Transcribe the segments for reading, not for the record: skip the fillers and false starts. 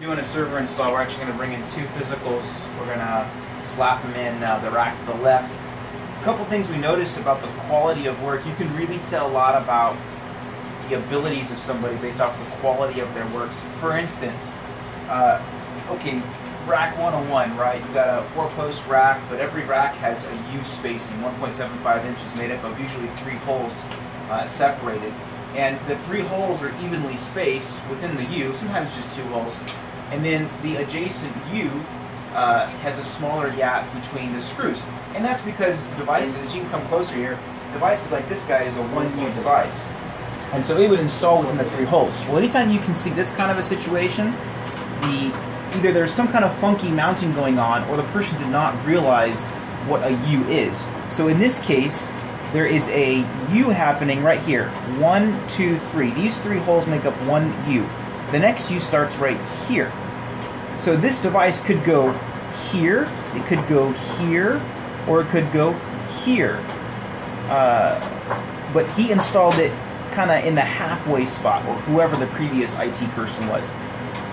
doing a server install. We're actually going to bring in two physicals. We're going to slap them in the rack to the left. A couple things we noticed about the quality of work. You can really tell a lot about the abilities of somebody based off the quality of their work. For instance, okay, rack 101, right? You've got a 4-post rack, but every rack has a U spacing, 1.75 inches, made up of usually 3 holes separated. And the 3 holes are evenly spaced within the U, sometimes just 2 holes. And then the adjacent U has a smaller gap between the screws. And that's because devices, you can come closer here, devices like this guy is a 1U device. And so it would install within the 3 holes. Well, anytime you can see this kind of a situation, either there's some kind of funky mounting going on, or the person did not realize what a U is. So in this case, there is a U happening right here. 1, 2, 3. These 3 holes make up 1 U. The next U starts right here. So this device could go here, it could go here, or it could go here. But he installed it kind of in the halfway spot, or whoever the previous IT person was.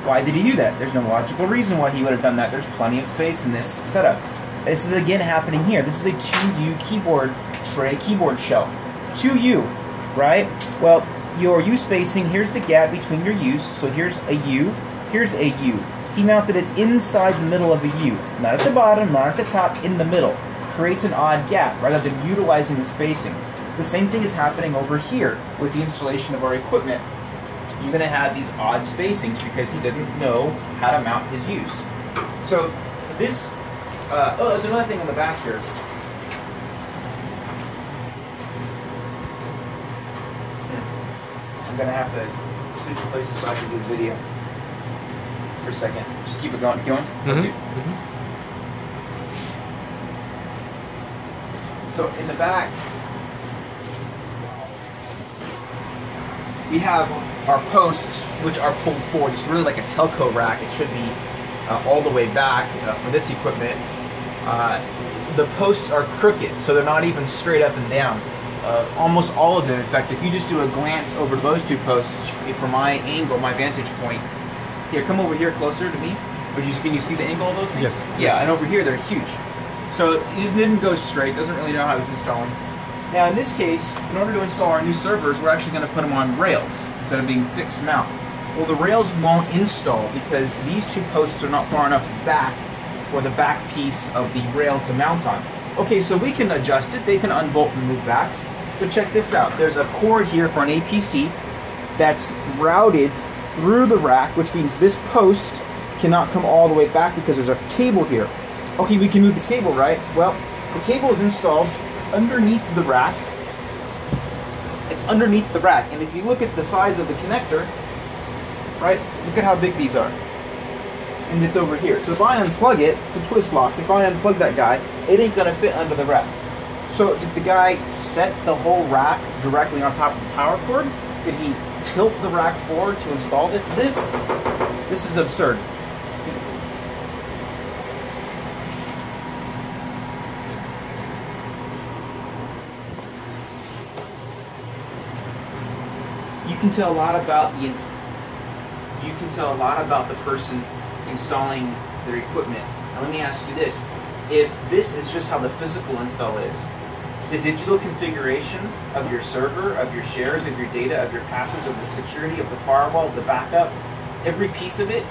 Why did he do that? There's no logical reason why he would have done that. There's plenty of space in this setup. This is again happening here. This is a 2U keyboard tray, keyboard shelf. 2U, right? Well, your U spacing, here's the gap between your U's. So here's a U, here's a U. He mounted it inside the middle of the U. Not at the bottom, not at the top, in the middle. Creates an odd gap rather than utilizing the spacing. The same thing is happening over here with the installation of our equipment. You're going to have these odd spacings because he didn't know how to mount his U's. So this, oh, there's another thing on the back here. I'm going to have to switch places so I can do the video for a second. Just keep it going. Okay. So in the back, we have our posts, which are pulled forward. It's really like a telco rack. It should be all the way back for this equipment. The posts are crooked, so they're not even straight up and down. Almost all of them. In fact, if you just do a glance over those 2 posts, from my angle, my vantage point, here, come over here closer to me. Can you see the angle of those things? Yes. Yeah, and over here they're huge. So it didn't go straight. Doesn't really know how it was installing. Now in this case, in order to install our new servers, we're actually going to put them on rails instead of being fixed mount. Well, the rails won't install because these 2 posts are not far enough back for the back piece of the rail to mount on. Okay, so we can adjust it. They can unbolt and move back. But check this out. There's a cord here for an APC that's routed through the rack, which means this post cannot come all the way back because there's a cable here. Okay, we can move the cable, right? Well, the cable is installed underneath the rack. It's underneath the rack, and if you look at the size of the connector, right, look at how big these are. And it's over here. So if I unplug it, it's a twist lock. If I unplug that guy, it ain't gonna fit under the rack. So did the guy set the whole rack directly on top of the power cord? Did he tilt the rack forward to install this? This is absurd. You can tell a lot about the person installing their equipment. Now let me ask you this. If this is just how the physical install is, the digital configuration of your server, of your shares, of your data, of your passwords, of the security, of the firewall, of the backup, every piece of it,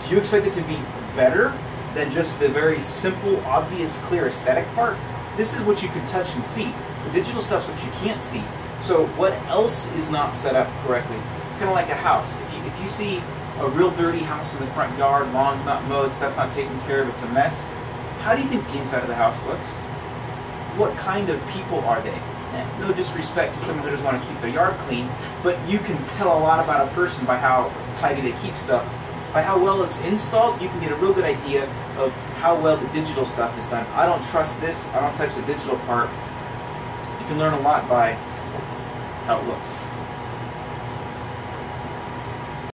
do you expect it to be better than just the very simple, obvious, clear aesthetic part? This is what you can touch and see. The digital stuff's what you can't see. So what else is not set up correctly? It's kind of like a house. If you see a real dirty house in the front yard, lawn's not mowed, stuff's not taken care of, it's a mess, how do you think the inside of the house looks? What kind of people are they? No disrespect to someone who doesn't want to keep their yard clean, but you can tell a lot about a person by how tidy they keep stuff. By how well it's installed, you can get a real good idea of how well the digital stuff is done. I don't trust this, I don't touch the digital part. You can learn a lot by how it looks.